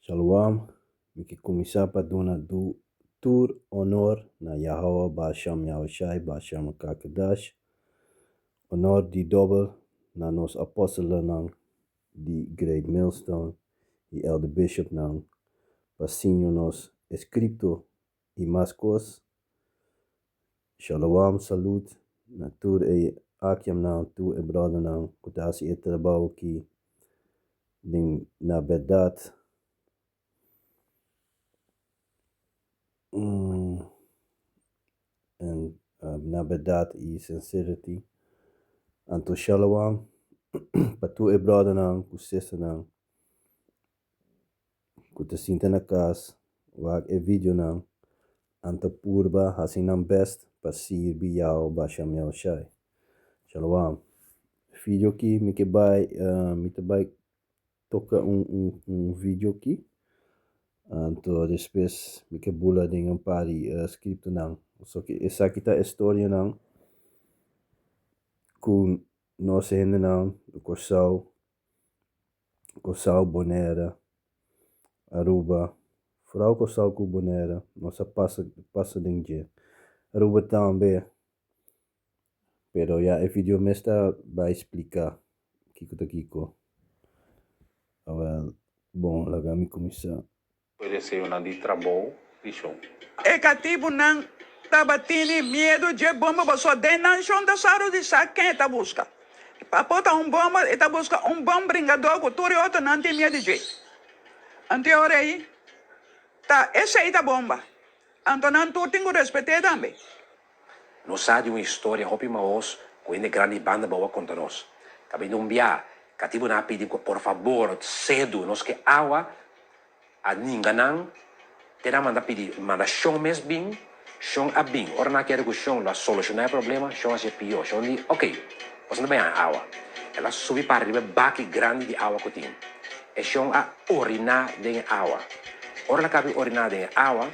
Shalom, miki kumisapa duna du tur honor na Yahweh Basham Yahushai Basham Kakadash. Honor die dobbel na nos apostelen nang, die Great Millstone, die Elder Bishop nang, pasinho nos escrito e mascos. Shalom, salut, na tur e akyam nang, tu e brother nang, kutasi e trabaho ki, ding na bedat. En na bedat e sincerity. Anto shalom, patu e brother nang, ku sister nang, ku te sinta na kas, wag e video nang, anto purba hasing nang best, pasir bi yao basham yao shai. Shalom. Video ki, mi te bai toca video ki. Anto después mi ke bula dengan pari scripto nang. So esa kita historia nang, ku no se hende nang, Cosau, Bonaire, Aruba, vooral Cosau com Bonaire, nossa passa dingje. Aruba também, pero ya el video me está vai explicar kiko ta kiko. Well, bom, laga mi começar. Puede ser una di trabalho, bicho. E cativo não tabatini medo de bomba, só de não chão da saro de saque quem tá busca. Papota bomba, e tá busca bom bringador, que tudo outro não tem medo de. Ante hora aí, tá, essa aí tá bomba. Então não tu tem que respeitar também. Não sabe uma história, hopi maos, com uma grande banda boa contra nós. Também não via, cativo na pedir, por favor, cedo, nós que água, a ninguém não, terá manda pedir, manda chão mesmo bem, chão a bem. Ora não quero que o chão lá solucionar o problema, chão a ser pior. Chão diz, ok, você não vai a água. Ela sube para arriba, baque grande de água que tem. E chão a orinar dentro da água. Ora ela cabe orinar dentro da água,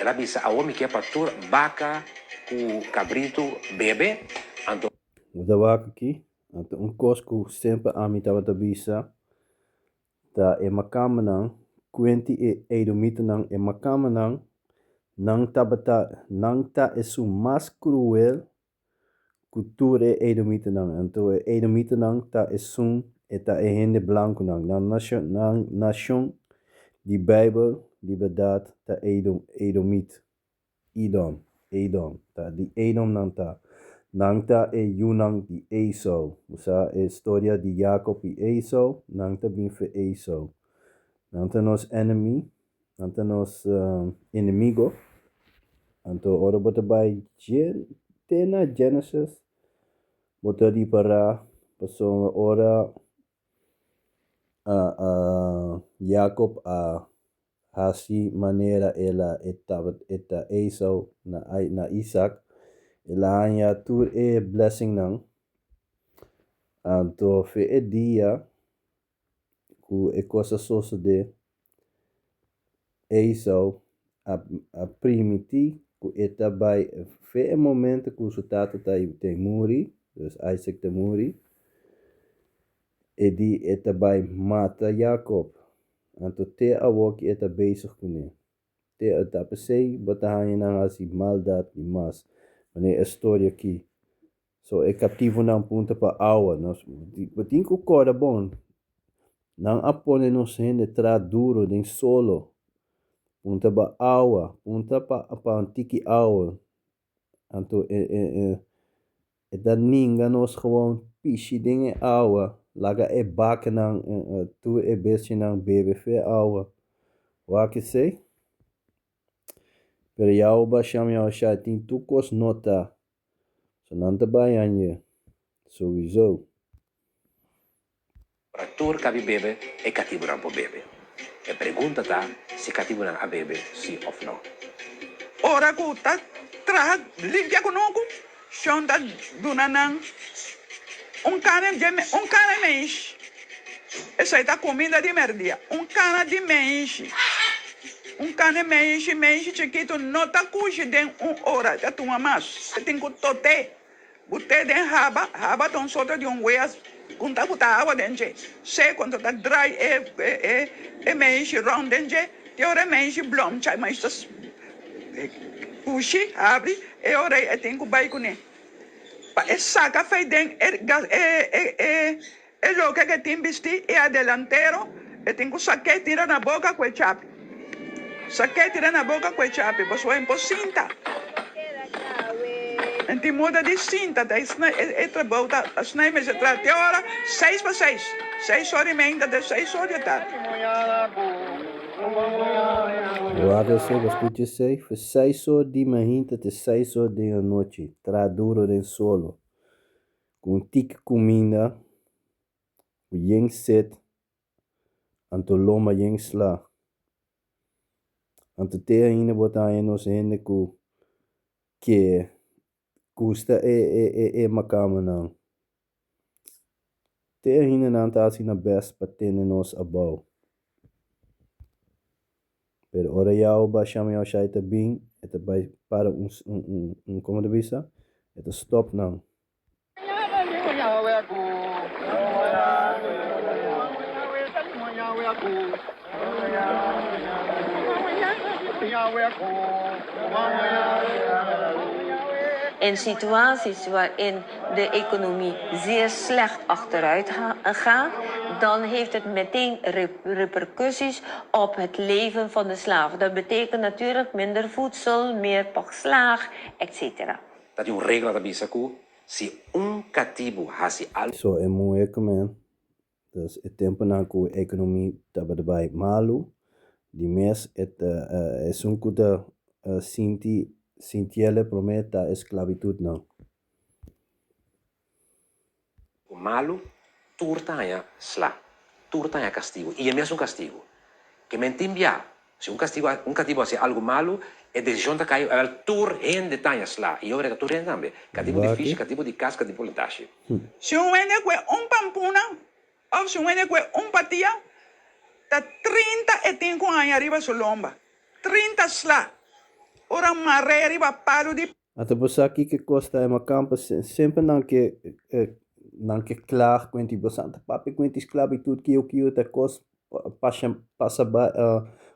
ela bisa a homem que é para tur, vaca, o cabrito, bebe, então. Uda waka ki, anto cosco sempre tava bisa, ta e makama nang, kwenti e edomita nang e makama nang ta é su mais cruel cultura e edomita nang. Anto e edomita nang ta é ta e hende blanco nang. Nation die Bijbel, die bedaat ta edomit. Edom, ta di Edom nanta. Nangta e Yunang di Esau. Usa e storia di Jacob e Esau. Nangta bin fe Esau. Nangta nos enemy. Nangta nos inimigo. Anto ora bota by tena Genesis. Bota di para. Paso ora Jacob hasi manera ela eta Esau na Isaac. Ela hanya tur e blessing nang. Anto fe e dia ku e cosa soso de Esau a primiti ku eta by fe e momento ku su tata te muri, dus Isaac te muri. E di eta by mata Jacob. Anto te awoki eta bezig kune. Te atapesei bota hanya nang asi maldad di mas. Wanneer história aqui. So, é cativo não punta para aula. Nós, botin com corda bom. Não apone nos rende tra duro, nem solo. Punta para aula. Punta para antiki aula. Anto, da ninga nos gewoon pishi dingen aula. Laga e baken nang, tu e bestje nang bebe fe aula. Waar que sei? Pero jou basham jou shai tin tukos nota. So não te banha, sowieso. Para tur cabe bebe, e cativo não pode bebe. E pergunta tá, se cativo não a bebe, sim ou não. Ora que tá limpia conosco, chão da dunanang. Cane menche. Essa aí tá comida de merda. Cana de menche. Cane menche, chiquito, não tá cuxe dentro hora. Já toma mais. Você tem que tote. Botei dentro raba tão solta de weias. Kunta buta água dentro. Se quando tá dry mexe round dentro, te ora mexe blom, chai mas tas puxi, abre, ora tem que vai com ele. Pa saca fei den lo que tem vesti e a delantero tem que saque tira na boca com chape. Saque tira na boca com chape, pois é impossível. Enti muda de cinta, daí volta, as neimes se trata hora 6 para 6. 6h30 de 6 horas da tarde. Agora você escuta sei, foi 6 horas de manhã até 6 horas da noite, traduro em solo, com tique comida, yen set, anto loma yen sla, anto te ainda botar aí nos hende que custa macama não. Te ainda não tá assim na best para ter nos abau. Pero ora jau baixamos jau shaita bem, eta vai para como de visa, eta stop não. In situaties waarin de economie zeer slecht achteruit gaat, dan heeft het meteen repercussies op het leven van de slaven. Dat betekent natuurlijk minder voedsel, meer pak slaag, etc. Dat is een regla da bisaku. Se cativo hasi algo. So é muito man. Dus het tempo na ku economie taba dabai malu. Die mes es un kuda sintiele prometa esclavitud não. O malo, turtanha sla, turtanha castigo. E é mesmo um castigo. Que mentimbia, se um cativo assim algo malo, é decisão da caio, é tur rende tanha sla. E eu vejo tur rende também. Cativo de ficha, cativo de casca, cativo de taxa. Se ene que pampuna, ou se ene que patia, tá 35 anos arriba sua lomba. 30 sla. Ora maré arriba palo de... Até você aqui que costa é uma campa sempre não que claro com ti bastante papi com ti esclavitud que eu te cos passa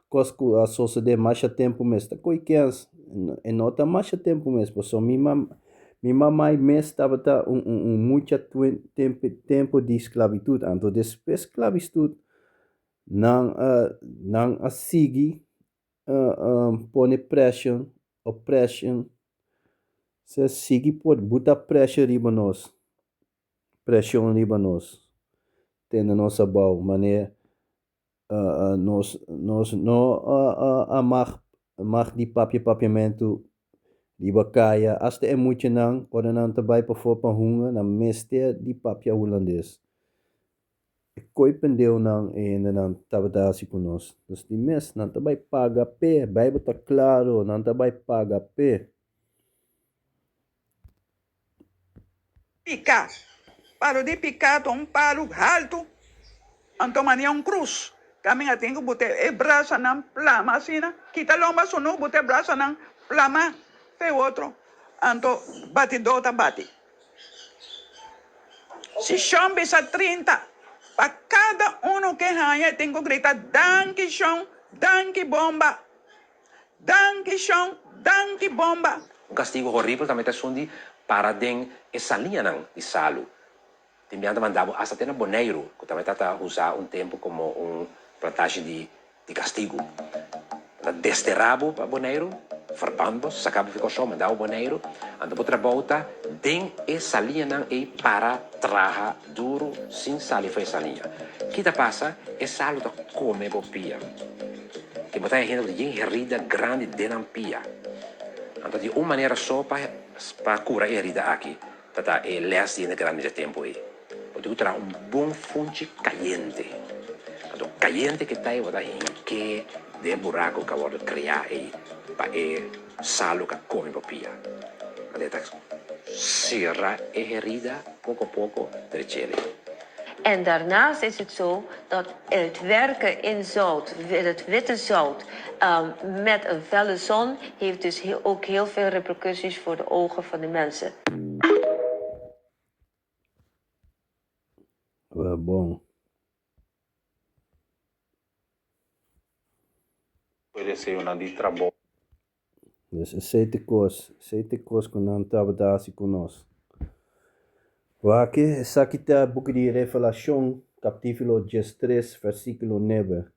cosco a sociedade mais tempo mesmo. Coi que é nota mais tempo mesmo. Só minha mãe mesmo estava muito tempo de esclavitud. Então depois esclavitud não a seguir põe pressure, oppression. Se sigue pode botar pressure riba nós. Pressão riba nós. Tendo nossa bau, mané nós não amar de papiamento riba caia. Hasta é muito não, ora não também para for para hunga, na mestre de papia holandês. Coi pendeu não e ainda não estava assim com nós. Dus die mes não também paga pé, Bíblia está claro, não também paga pé. Picar. Paro de picar, um palo alto, antomania cruz. Caminha tem que botar e braço na plama, assim, né? Quita lomba, sono, botar braço na plama, fe outro. Anto, batidota, bate. Se chama essa 30, para cada que ganha, tem que gritar, danke chão, danke bomba. Danke chão, danke bomba. Um castigo horrível também está sundi para den essa linha não de salo. Também mandava hasta ter boneiro, que também está usar tempo como plantagem de castigo. Desterrava para boneiro, verbando, sacava ficou só, mandava o boneiro, andava outra volta, tem essa linha não e para traja duro, sem salir foi essa linha. O que passa? É salo da come bopia. Que botar gente de herida grande de pia. Então de uma maneira só para curar a herida aqui, tá é leste de grande tempo aí. Porque terá bom fonte caliente. Então caliente que tá aí, botar em que de buraco que vai criar aí para salo que come bopia. Então serra a herida pouco a pouco trecele. En daarnaast is het zo dat het werken in zout, het witte zout, met een felle zon, heeft dus ook heel veel repercussies voor de ogen van de mensen. Bom. Puede ser una di trabalho. Dus aceite coisa que não estava assim conosco. Aqui, essa aqui está o book de Revelação, capítulo 13, versículo 9.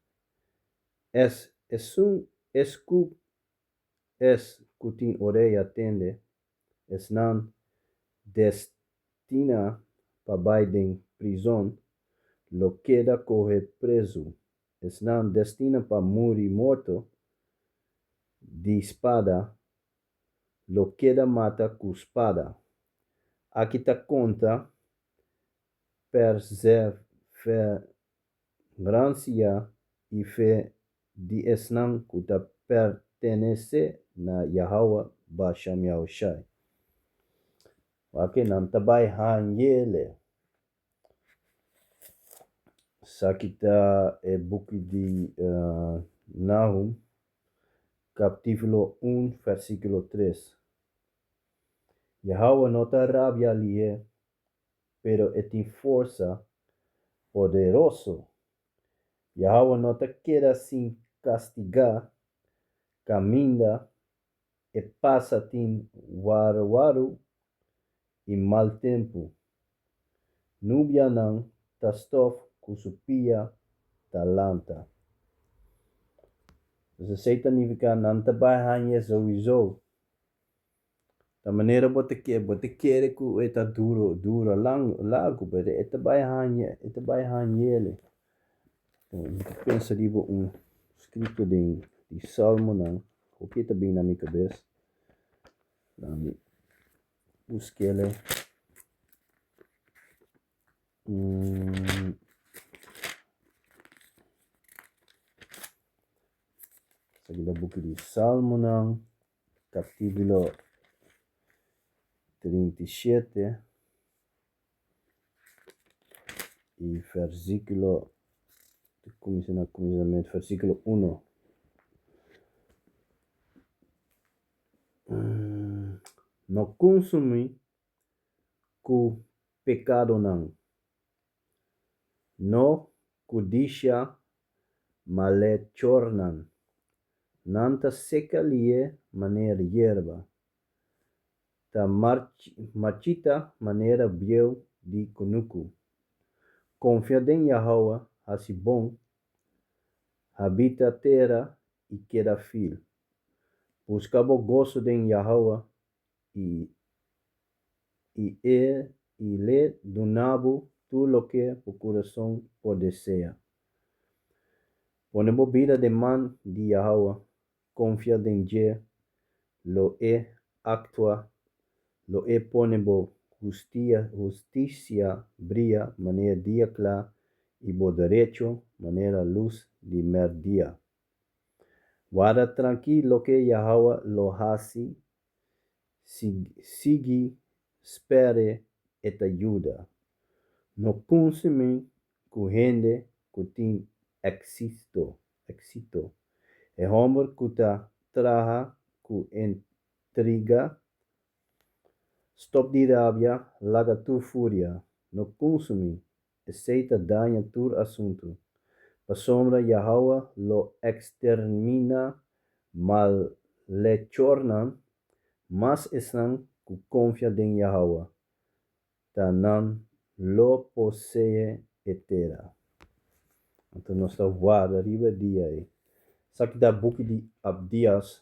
Es que tem orelha atende, es não destina para baixo prisão, lo queda correr preso, es não destina para morir morto, de espada, lo queda mata com espada. Aqui está conta perseverança e fé de esnan que pertenece na Yahweh Basham Yahushai. Aqui não tabai hanyele. Sakita é book de Nahum, capítulo 1, versículo 3. Yahweh não te rabia ali, pero tem força poderoso. Yahweh não te queda sem castigar, caminha e passa tem waru e mal tempo. Nubia não tastof kusupia talanta. Isso significa não te vai sowieso. Da maneira bote quer que eta duro lago, mas eta vai ele. Pensa de escrito de Salmo não, o que está bem na minha cabeça. Busque ele. Essa aqui é o book de Salmo não, capítulo 37 e versículo versículo 1. No consumi com pecado no codicia malechornan, nanta seca lie maneira hierba, ta marchita maneira biel de conuco. Confia em Yahweh, assim bom, habita a terra e queda fil. Buscava o gozo de Yahweh e lhe donava tudo lo que o coração deseja. Ponemos vida de man de Yahweh, confia em Je, lo actua, lo ponemos justicia brilla, maneira dia claro, e bo derecho, maneira luz de merdia. Guarda tranquilo que Yahweh lo hace, sigue, espere e te ajuda. No consome com gente que tem éxito. É homem que trabalha com intriga. Stop de rabia, larga tu fúria. No consome, aceita daña tu assunto. Pa sombra Yahweh lo extermina, mal le chornan, mas están que confia en Yahweh. Tanan lo posee etera. Então nós estamos guarda arriba dia aí. Sabe da book de Abdias,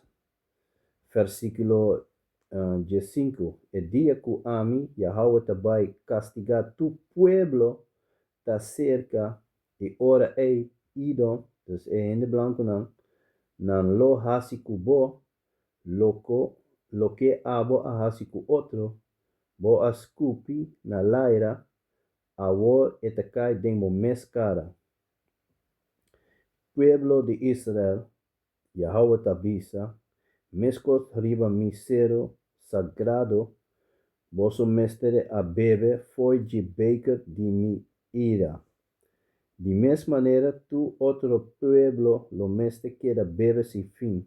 versículo 15. E dia que a mim, Yahweh te vai castigar tu pueblo, ta cerca, e ora ei ido, dus é gente blanco nan lo hasi kubo, lo que abo a hasi ku outro, bo a scupi na laira, a war etacai demo mescara. Pueblo de Israel, Yahweh tabisa, mescos riba misero sagrado, vosso mestre a bebe foi de beker de mi ira. De mesma maneira, tu outro pueblo, lo mestre queda bebe sem fim.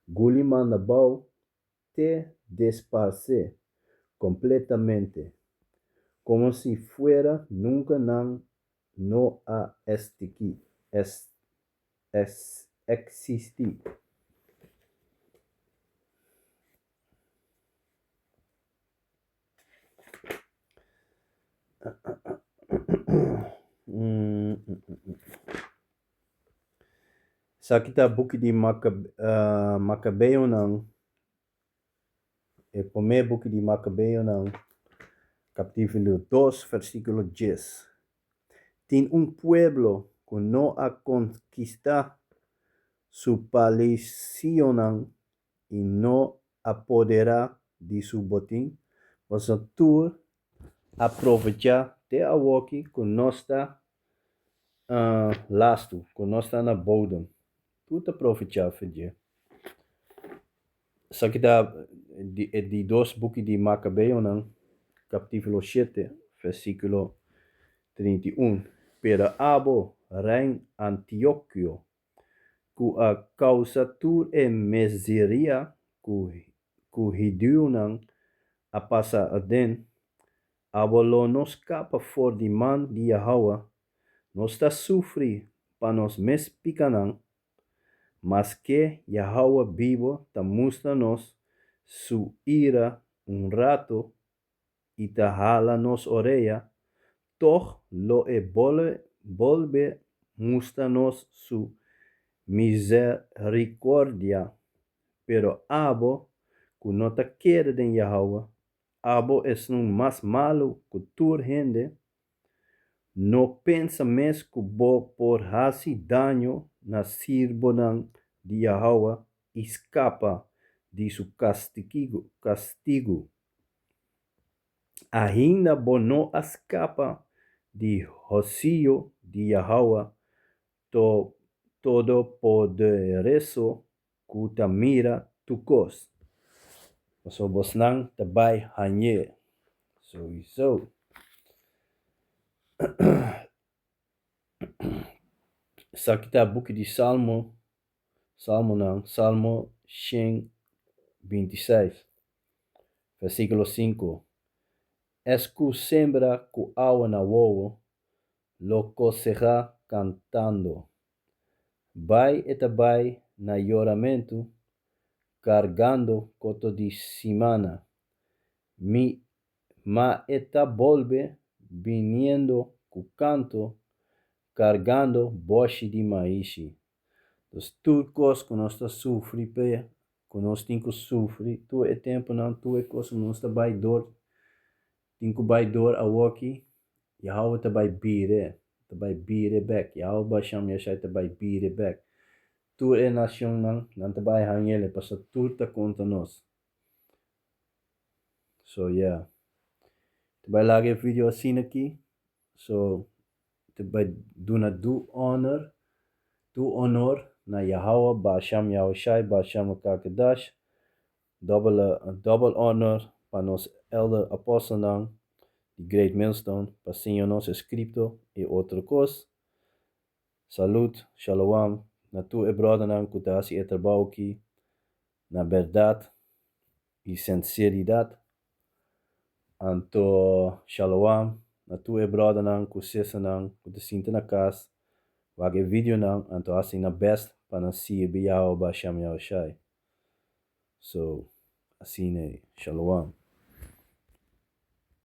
Guli mandabau te desparce completamente, como se fuera nunca não no a estiqui, existi. Sa kita buku di Macabeo ng primeiro book de Macabeo ng capítulo 2, versículo 10. Tem pueblo que no ha conquistado su palición y no apodera de su botín, vosotros aprovechar de awoki que no está lasto, que no está na bodem. Tu te aprovechar, Fidje. Sa kita di dos buki di Macabeo ng capítulo 7, versículo 31. Pero abo rein Antioquio, que a causa tu miseria, que hidu ng apasa aden, abo lo nos capa for di man di Yahweh, nos ta sufri pa nos mes picanang, mas que Yahweh vivo ta musta nos su ira rato y ta hala nos oreja, toch lo volve musta nos su misericordia. Pero abo que no ta quiere den Yahweh, abo es un más malo que tur gente, no pensa mes que bo por hasi daño na sirbonan de Yahweh escapa de su castigo. Ainda bo no escapa de rocío de Yahweh todopoderoso que ta mira tu cos. So bosnang tabay hanye. So. Sa kita buku di Salmo 126, versículo 5. Es que sembra que agua na wowo, lo cosecha cantando. Vai etabai na lloramento, cargando coto de semana. Ma eta volve viniendo cu canto, cargando boche de maishi. Dos turcos que nós está sofre pe, que nós tem que sofrer, tu é tempo não, tu é coisa nós está by dor, tem que by dor a waki, Yahweh tá by bire back, Yahweh basham yashai tá by bire back. Tu é nação não tá by hangele, passa tu tá conta nós. So yeah. Tá by lagi video assim aqui, so tá by do honor na Yahweh Basham Yahushai Basham Kakadash, double honor para nos elder apóstolo de Great Millstone, para Senhor nos escrito e outra coisa. Salud, shalom, na tu e brother nan kutasi e trabalho aqui, na verdade e sinceridade. Anto shalom, na tu e brother nan kusesa nan kutasinta na casa. Wage video nan anto assim na best para não se Yahweh Basham Yahushai. So, assim é, shalom.